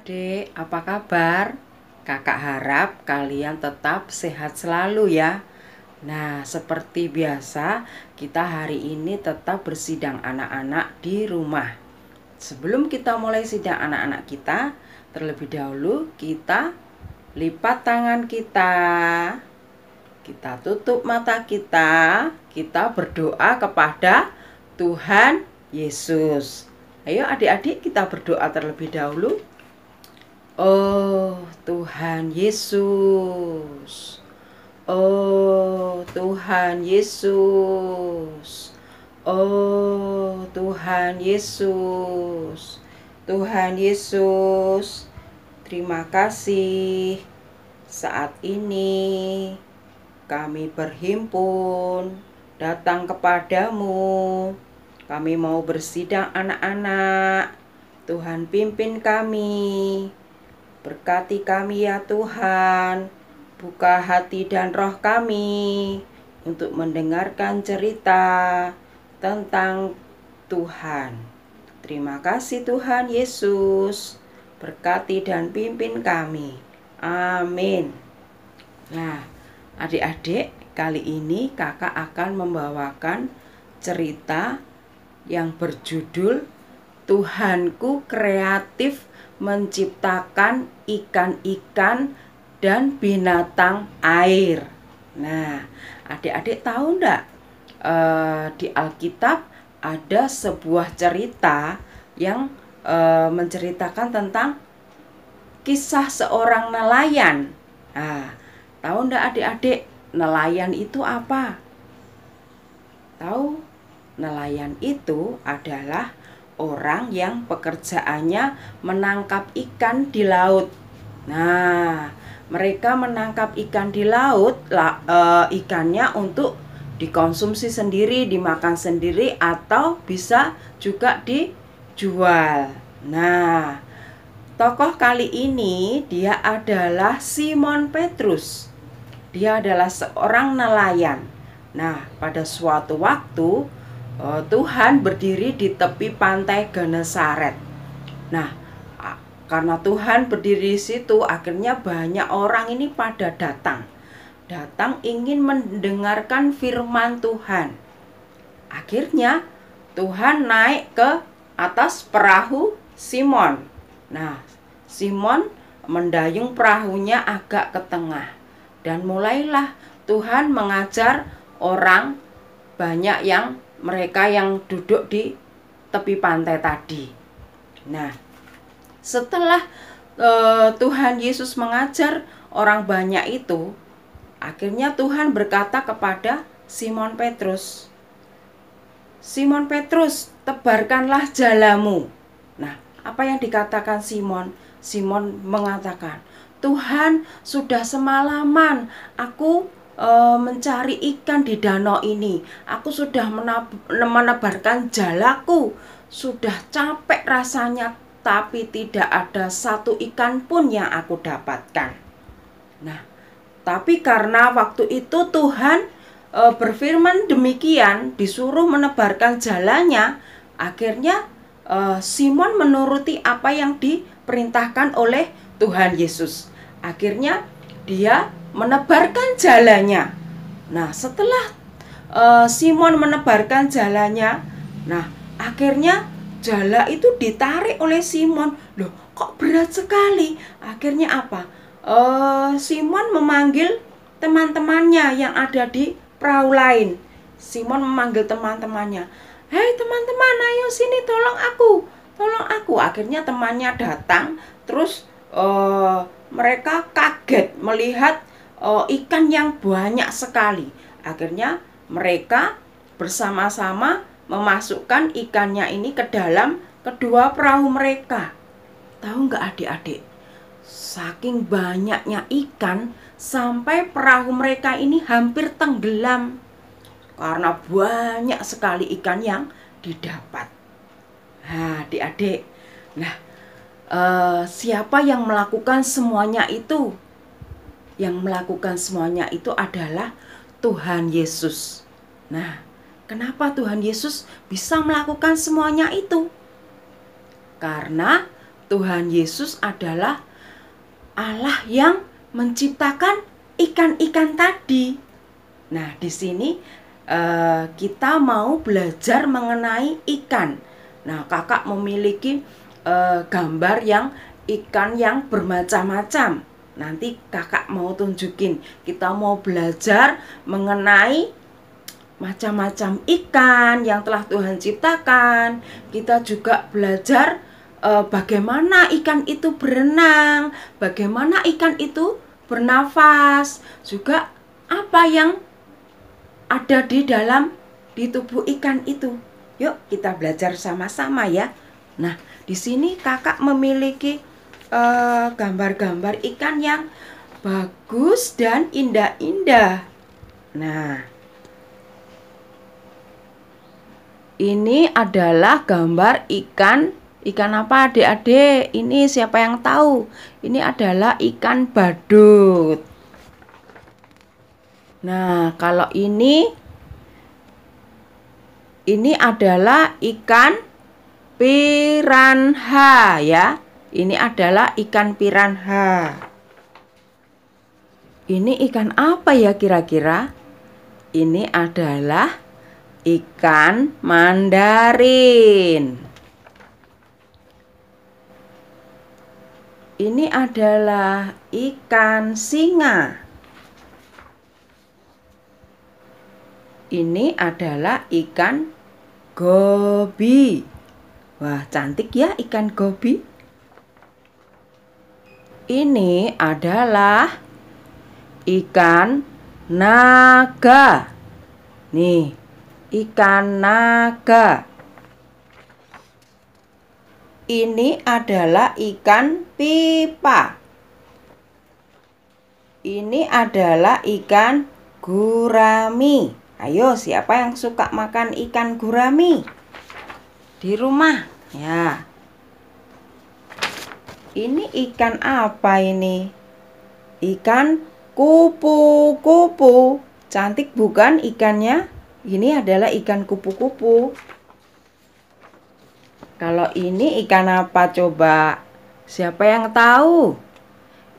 adik-adik, apa kabar? Kakak harap kalian tetap sehat selalu ya. Nah, seperti biasa, kita hari ini tetap bersidang anak-anak di rumah. Sebelum kita mulai sidang anak-anak kita, terlebih dahulu kita lipat tangan kita. Kita tutup mata kita berdoa kepada Tuhan Yesus. Ayo adik-adik, kita berdoa terlebih dahulu. Oh Tuhan Yesus, oh Tuhan Yesus, oh Tuhan Yesus, Tuhan Yesus, terima kasih. Saat ini kami berhimpun datang kepadamu. Kami mau bersidang anak-anak. Tuhan pimpin kami. Berkati kami ya Tuhan. Buka hati dan roh kami untuk mendengarkan cerita tentang Tuhan. Terima kasih Tuhan Yesus. Berkati dan pimpin kami. Amin. Nah, adik-adik, kali ini kakak akan membawakan cerita yang berjudul Tuhanku Kreatif Menciptakan Ikan-ikan dan Binatang Air. Nah, adik-adik tahu enggak? Di Alkitab ada sebuah cerita yang menceritakan tentang kisah seorang nelayan. Nah, tahu enggak adik-adik, nelayan itu apa? Tahu? Nelayan itu adalah orang yang pekerjaannya menangkap ikan di laut. Nah, mereka menangkap ikan di laut, ikannya untuk dikonsumsi sendiri, dimakan sendiri, atau bisa juga dijual. Nah, tokoh kali ini dia adalah Simon Petrus. Dia adalah seorang nelayan. Nah, pada suatu waktu Tuhan berdiri di tepi pantai Genesaret. Nah, karena Tuhan berdiri di situ, akhirnya banyak orang ini pada datang ingin mendengarkan firman Tuhan. Akhirnya Tuhan naik ke atas perahu Simon. Nah, Simon mendayung perahunya agak ke tengah, dan mulailah Tuhan mengajar orang banyak mereka yang duduk di tepi pantai tadi. Nah, setelah Tuhan Yesus mengajar orang banyak itu, akhirnya Tuhan berkata kepada Simon Petrus, Simon Petrus, tebarkanlah jalamu. Nah, apa yang dikatakan Simon? Simon mengatakan, Tuhan, sudah semalaman aku mencari ikan di danau ini. Aku sudah menebarkan jalaku. Sudah capek rasanya, tapi tidak ada satu ikan pun yang aku dapatkan. Nah, tapi karena waktu itu Tuhan berfirman demikian, disuruh menebarkan jalannya, akhirnya Simon menuruti apa yang diperintahkan oleh Tuhan Yesus. Akhirnya dia menebarkan jalannya. Nah, setelah Simon menebarkan jalannya, nah akhirnya jala itu ditarik oleh Simon. Loh, kok berat sekali? Akhirnya apa? Simon memanggil teman-temannya yang ada di perahu lain. Simon memanggil teman-temannya. Hei teman-teman, ayo sini, tolong aku. Akhirnya temannya datang, terus mereka kaget melihat ikan yang banyak sekali. Akhirnya mereka bersama-sama memasukkan ikannya ini ke dalam kedua perahu mereka. Tahu nggak adik-adik? Saking banyaknya ikan sampai perahu mereka ini hampir tenggelam. Karena banyak sekali ikan yang didapat. Nah, adik-adik. Nah, siapa yang melakukan semuanya itu? Yang melakukan semuanya itu adalah Tuhan Yesus. Nah, kenapa Tuhan Yesus bisa melakukan semuanya itu? Karena Tuhan Yesus adalah Allah yang menciptakan ikan-ikan tadi. Nah, di sini kita mau belajar mengenai ikan. Nah, kakak memiliki gambar yang ikan yang bermacam-macam. Nanti kakak mau tunjukin. Kita mau belajar mengenai macam-macam ikan yang telah Tuhan ciptakan. Kita juga belajar bagaimana ikan itu berenang, bagaimana ikan itu bernafas, juga apa yang ada di tubuh ikan itu. Yuk kita belajar sama-sama ya. Nah, di sini kakak memiliki gambar-gambar ikan yang bagus dan indah-indah. Nah, ini adalah gambar ikan apa adik-adik? Ini siapa yang tahu? Ini adalah ikan badut. Nah, kalau ini adalah ikan piranha ya. Ini adalah ikan piranha. Ini ikan apa ya kira-kira? Ini adalah ikan mandarin. Ini adalah ikan singa. Ini adalah ikan gobi. Wah, cantik ya ikan gobi. Ini adalah ikan naga. Nih, ikan naga. Ini adalah ikan pipa. Ini adalah ikan gurami. Ayo, siapa yang suka makan ikan gurami di rumah? Ya. Ini ikan apa ini? Ikan kupu-kupu. Cantik bukan ikannya? Ini adalah ikan kupu-kupu. Kalau ini ikan apa coba? Siapa yang tahu?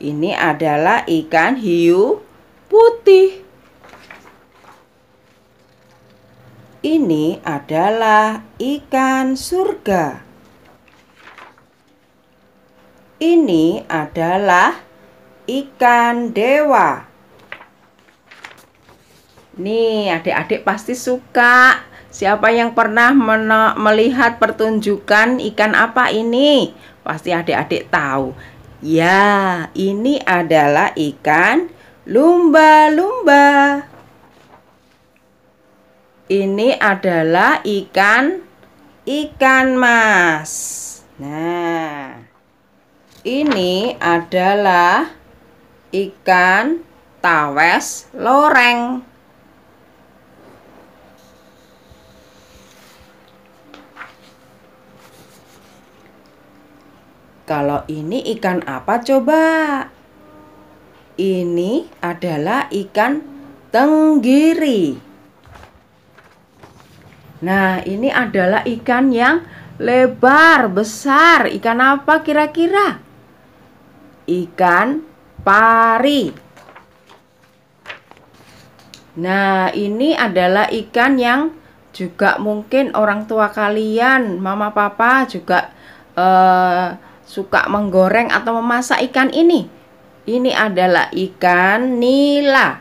Ini adalah ikan hiu putih. Ini adalah ikan surga. Ini adalah ikan dewa. Nih, adik-adik pasti suka. Siapa yang pernah melihat pertunjukan ikan apa ini? Pasti adik-adik tahu. Ya, ini adalah ikan lumba-lumba. Ini adalah ikan mas. Nah, ini adalah ikan tawes loreng. Kalau ini ikan apa coba? Ini adalah ikan tenggiri. Nah, ini adalah ikan yang lebar, besar. Ikan apa kira-kira? Ikan pari. Nah, ini adalah ikan yang juga mungkin orang tua kalian, mama papa juga suka menggoreng atau memasak ikan ini. Ini adalah ikan nila.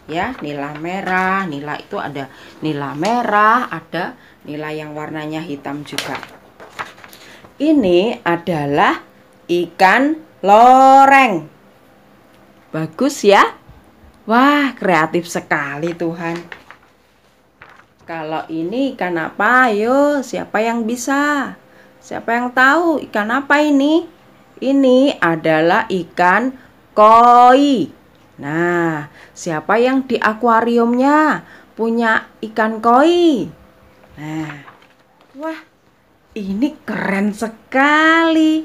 Ya, nila merah. Nila itu ada nila merah, ada nila yang warnanya hitam juga. Ini adalah ikan loreng. Bagus ya? Wah, kreatif sekali Tuhan. Kalau ini ikan apa? Ayo, siapa yang bisa? Siapa yang tahu ikan apa ini? Ini adalah ikan koi. Nah, siapa yang di akuariumnya punya ikan koi? Nah, wah, ini keren sekali.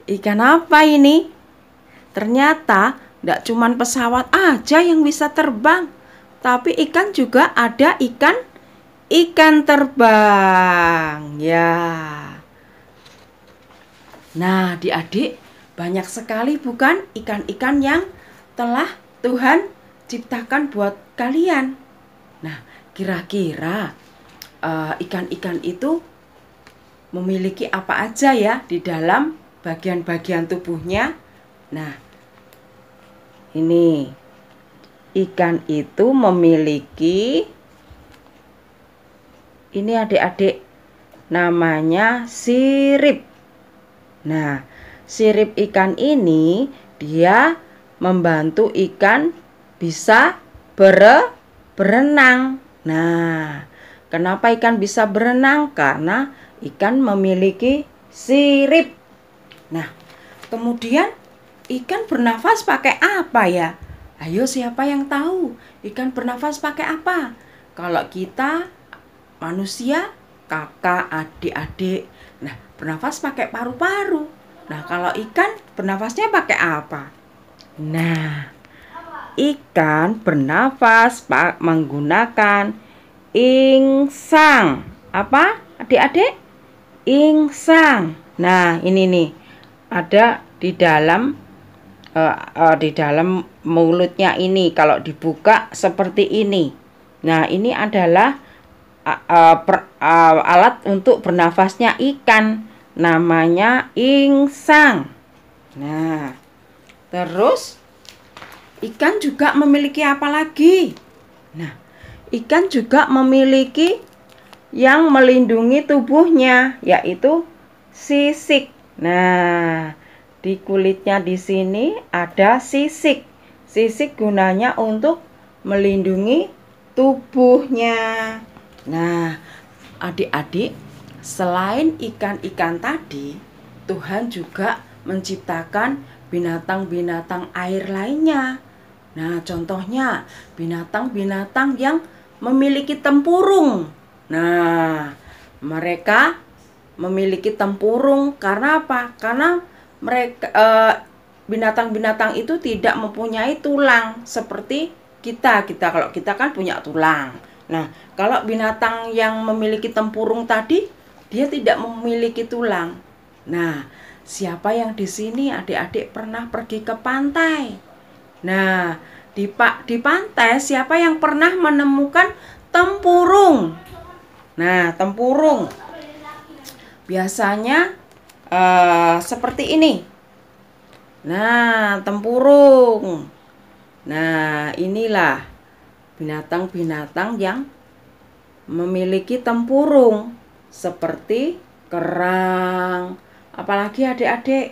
Ikan apa ini? Ternyata tidak cuma pesawat aja yang bisa terbang, tapi ikan juga ada ikan terbang. Ya. Nah, adik-adik, banyak sekali bukan ikan-ikan yang telah Tuhan ciptakan buat kalian. Nah, kira-kira ikan-ikan itu memiliki apa aja ya di dalam bagian-bagian tubuhnya? Nah, ini ikan itu memiliki, ini adik-adik, namanya sirip. Nah, sirip ikan ini dia membantu ikan bisa berenang. Nah, kenapa ikan bisa berenang? Karena ikan memiliki sirip. Nah, kemudian ikan bernafas pakai apa ya? Ayo, siapa yang tahu ikan bernafas pakai apa? Kalau kita manusia, kakak, adik-adik, nah bernafas pakai paru-paru. Nah, kalau ikan bernafasnya pakai apa? Nah, ikan bernafas menggunakan insang. Apa, adik-adik? Insang. Nah, ini nih ada di dalam mulutnya ini. Kalau dibuka seperti ini. Nah, ini adalah alat untuk bernafasnya ikan. Namanya insang. Nah, terus ikan juga memiliki apa lagi? Nah, ikan juga memiliki yang melindungi tubuhnya, yaitu sisik. Nah, di kulitnya di sini ada sisik. Sisik gunanya untuk melindungi tubuhnya. Nah, adik-adik, selain ikan-ikan tadi, Tuhan juga menciptakan binatang-binatang air lainnya. Nah, contohnya binatang-binatang yang memiliki tempurung. Nah, mereka memiliki tempurung karena apa? Karena mereka binatang-binatang itu tidak mempunyai tulang seperti kita. Kalau kita kan punya tulang. Nah, kalau binatang yang memiliki tempurung tadi, dia tidak memiliki tulang. Nah, siapa yang di sini adik-adik pernah pergi ke pantai? Nah, di pantai siapa yang pernah menemukan tempurung? Nah, tempurung biasanya seperti ini. Nah, tempurung. Nah, inilah binatang-binatang yang memiliki tempurung seperti kerang. Apalagi adik-adik,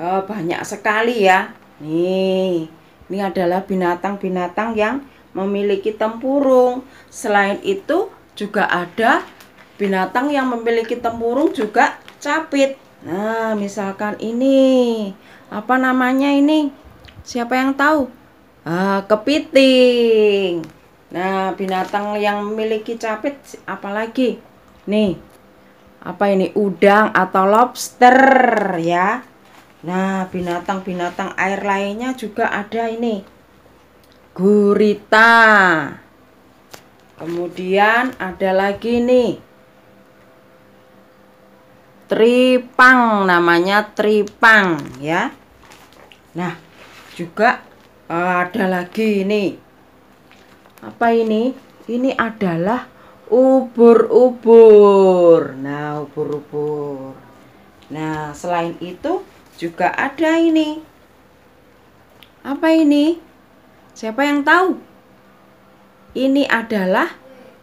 banyak sekali ya. Nih, ini adalah binatang-binatang yang memiliki tempurung. Selain itu juga ada binatang yang memiliki tempurung juga capit. Nah, misalkan ini, apa namanya ini? Siapa yang tahu? Kepiting. Nah, binatang yang memiliki capit apalagi? Nih, apa ini? Udang atau lobster ya. Nah, binatang-binatang air lainnya juga ada ini. Gurita. Kemudian ada lagi nih. Tripang, namanya tripang ya. Nah, juga ada lagi ini. Apa ini? Ini adalah ubur-ubur. Nah, ubur-ubur. Nah, selain itu juga ada ini. Apa ini? Siapa yang tahu? Ini adalah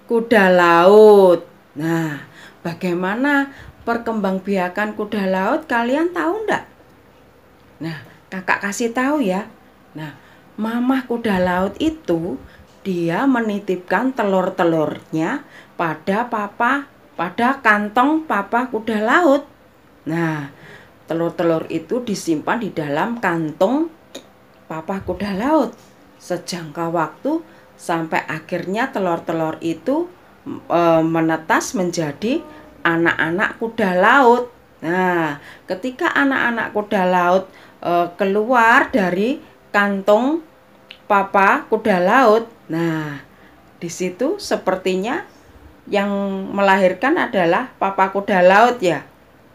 kuda laut. Nah, bagaimana perkembangbiakan kuda laut? Kalian tahu enggak? Nah, kakak kasih tahu ya. Nah, mamah kuda laut itu dia menitipkan telur-telurnya pada kantong papa kuda laut. Nah, telur-telur itu disimpan di dalam kantong papa kuda laut sejangka waktu sampai akhirnya telur-telur itu menetas menjadi anak-anak kuda laut. Nah, ketika anak-anak kuda laut keluar dari kantong papa kuda laut, nah di situ sepertinya yang melahirkan adalah papa kuda laut ya.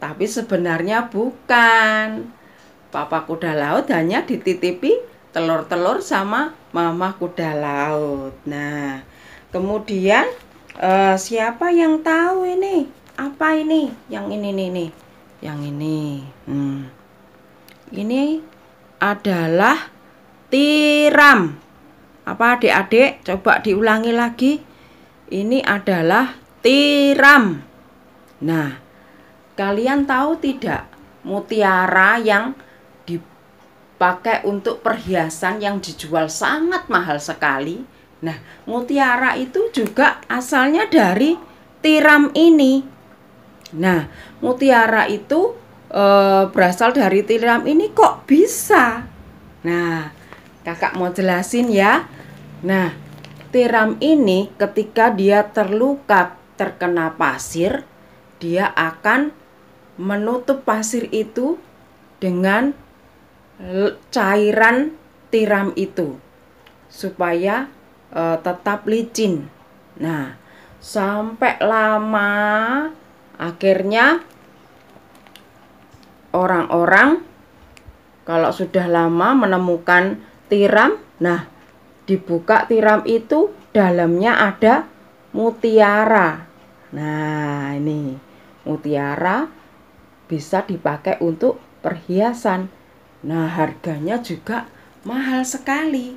tapi sebenarnya bukan. Papa kuda laut hanya dititipi telur-telur sama mama kuda laut. Nah, kemudian siapa yang tahu ini? Apa ini? Yang ini nih. Yang ini. Ini adalah tiram. Apa adik-adik? Coba diulangi lagi. Ini adalah tiram. Nah, kalian tahu tidak mutiara yang dipakai untuk perhiasan yang dijual sangat mahal sekali? Nah, mutiara itu juga asalnya dari tiram ini. Nah, mutiara itu berasal dari tiram ini kok bisa? Nah, kakak mau jelasin ya. Nah, tiram ini ketika dia terluka terkena pasir, dia akan menutup pasir itu dengan cairan tiram itu supaya tetap licin. Nah, sampai lama akhirnya orang-orang kalau sudah lama menemukan tiram, nah dibuka tiram itu dalamnya ada mutiara. Nah, ini mutiara bisa dipakai untuk perhiasan. Nah, harganya juga mahal sekali.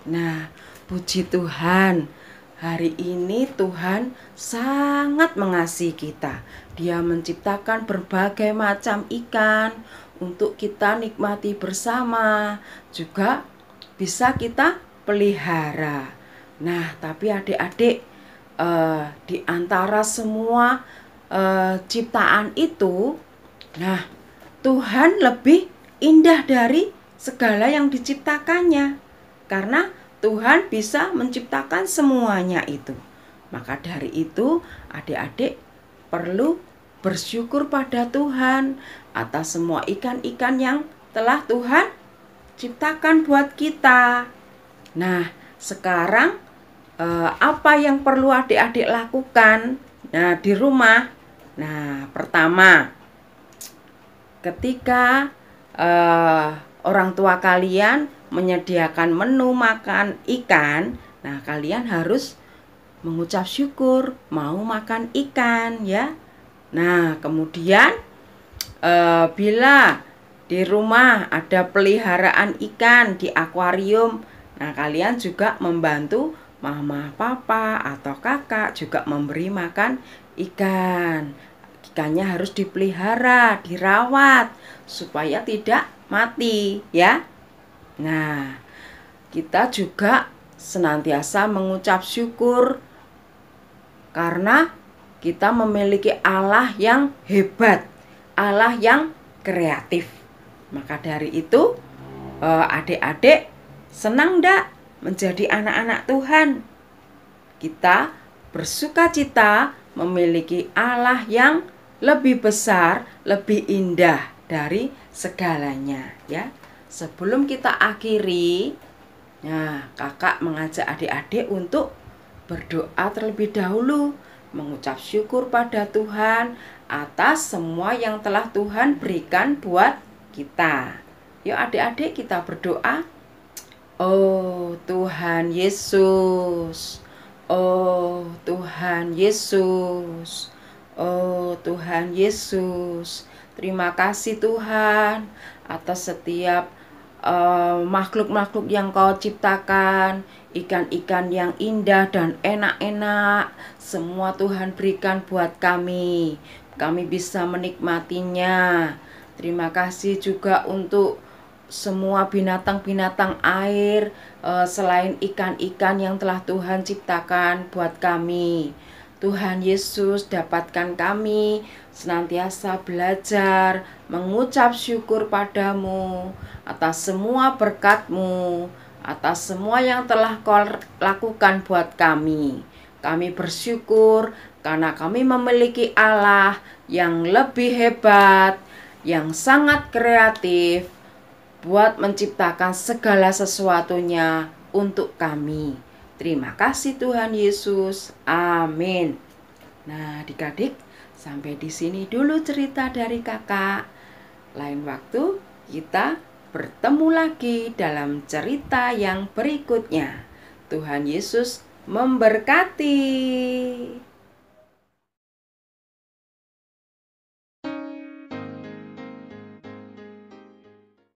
Nah, puji Tuhan, hari ini Tuhan sangat mengasihi kita. Dia menciptakan berbagai macam ikan untuk kita nikmati bersama. Juga bisa kita pelihara. Nah, tapi adik-adik, di antara semua ciptaan itu, nah, Tuhan lebih indah dari segala yang diciptakannya. Karena Tuhan bisa menciptakan semuanya itu. Maka dari itu, adik-adik perlu bersyukur pada Tuhan atas semua ikan-ikan yang telah Tuhan ciptakan buat kita. Nah, sekarang apa yang perlu adik-adik lakukan? Nah, di rumah. Nah, pertama, ketika orang tua kalian menyediakan menu makan ikan, nah kalian harus mengucap syukur mau makan ikan ya. Nah, kemudian bila di rumah ada peliharaan ikan di akuarium, nah kalian juga membantu mama, papa, atau kakak juga memberi makan ikan. Ikannya harus dipelihara, dirawat supaya tidak mati ya. Nah, kita juga senantiasa mengucap syukur karena kita memiliki Allah yang hebat, Allah yang kreatif. Maka dari itu, adik-adik senang enggak menjadi anak-anak Tuhan? Kita bersukacita memiliki Allah yang lebih besar, lebih indah dari segalanya ya. Sebelum kita akhiri, nah kakak mengajak adik-adik untuk berdoa terlebih dahulu, mengucap syukur pada Tuhan atas semua yang telah Tuhan berikan buat kita. Yuk adik-adik kita berdoa. Oh Tuhan Yesus, oh Tuhan Yesus, oh Tuhan Yesus, terima kasih Tuhan atas setiap makhluk-makhluk yang Kau ciptakan, ikan-ikan yang indah dan enak-enak, semua Tuhan berikan buat kami. Kami bisa menikmatinya. Terima kasih juga untuk semua binatang-binatang air, selain ikan-ikan yang telah Tuhan ciptakan buat kami. Tuhan Yesus, dapatkan kami senantiasa belajar mengucap syukur padamu atas semua berkat-Mu, atas semua yang telah Kau lakukan buat kami. Kami bersyukur karena kami memiliki Allah yang lebih hebat, yang sangat kreatif buat menciptakan segala sesuatunya untuk kami. Terima kasih Tuhan Yesus. Amin. Nah, adik-adik, sampai di sini dulu cerita dari kakak. Lain waktu kita bertemu lagi dalam cerita yang berikutnya. Tuhan Yesus memberkati.